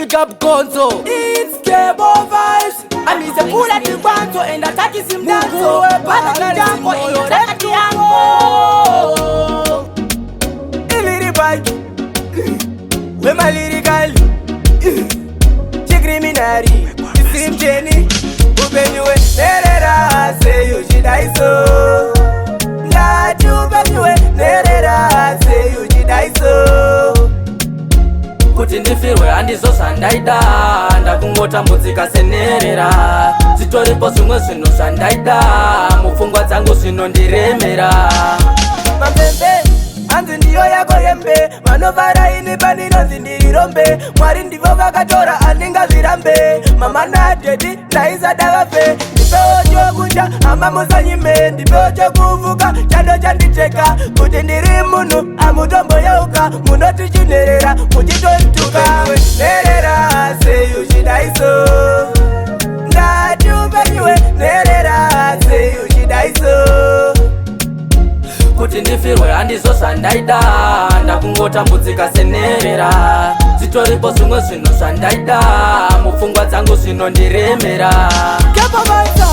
big up Gonzo. It's Kebo vibes. I'm is a pull at the banjo and attack is him danzo. But jambo in your record ango. Iliri bike. We my lyrical. Criminary. Sim Jenny. Ubenywe. Nerera. Say you should die so. Not you benywe. Nerera. Say you should die so. Kuti ndifirwe handizo zvandaida, ndakungotambudzika senerera. Zvitoripo zvimwe zvinhu zvandaida, mupfungwa dzangu zvinondiremera. Mapembe hanzi ndiyo yako yembe, vanovara ini pandinonzi ndiri rombe. Mwari ndivo vakatora handingazvirambe. Mama nadhedi ndaisada vafe. Ndipewo chokudya hama musanyime, ndipewo chokuvuka chando chandicheka. Kuti ndiri munhu amutomboyeuka, munoti chinherera muchitoituka. Nerera say you should die so. Ngati upenyiwe nerera say you should die so. Kuti ndifirwe handizo zvandaida, ndakungotambudzika senerera. Zvitoripo zvimwe zvinhu zvandaida, mupfungwa dzangu zvinondiremera. Kepabaita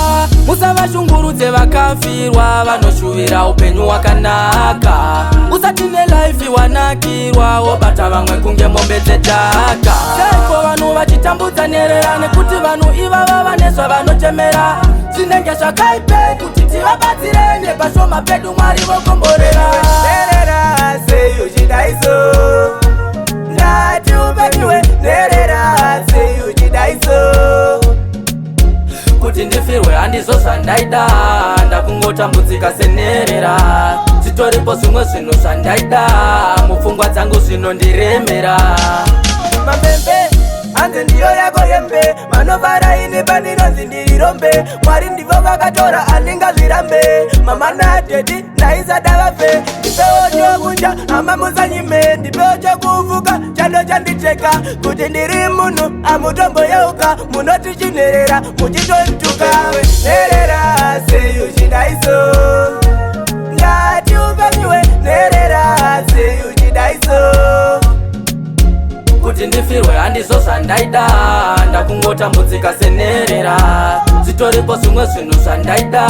musavashungurudze vakafirwa, vanoshuvira upenyu hwakanaka. Usati nelife wanakirwa, wobata vamwe kunge mombe dzetaka. Seiko vanhu vachitambudza nerera, nekuti vanhu ivava vaneswa vanochemera. Zvinenge zvakaipe kuti tivabatsire, nepashoma pedu Mwari vokomborera. Nerera say you should die so. Ngati upenyiwe nerera say you should die so. Kuti ndifirwe handizo zvandaida, ndakungotambudzika senerera. Zvitoripo zvimwe zvinhu zvandaida, mupfungwa dzangu zvinondiremera. Mapembe hanzi ndiyo yako yembe, vanovara ini pandinonzi ndiri rombe. Mwari ndivo vakatora handingazvirambe. Mama nadhedi ndaisada vafe. Ndipewo chokudya hama musanyime, ndipewo chokuvuka chando chandicheka. Kuti ndiri munhu amutomboyeuka, munoti chinherera muchitoituka. Nerera say you should die so. Ngati upenyiwe nerera say you should die so. Kuti ndifirwe handizo zvandaida, ndakungotambudzika senerera. Zvitoripo zvimwe zvinhu zvandaida,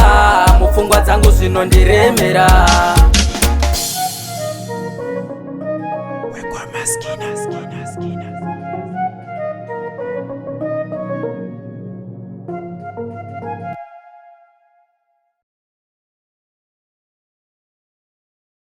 mupfungwa dzangu zvinondiremera. Wekwa maskina.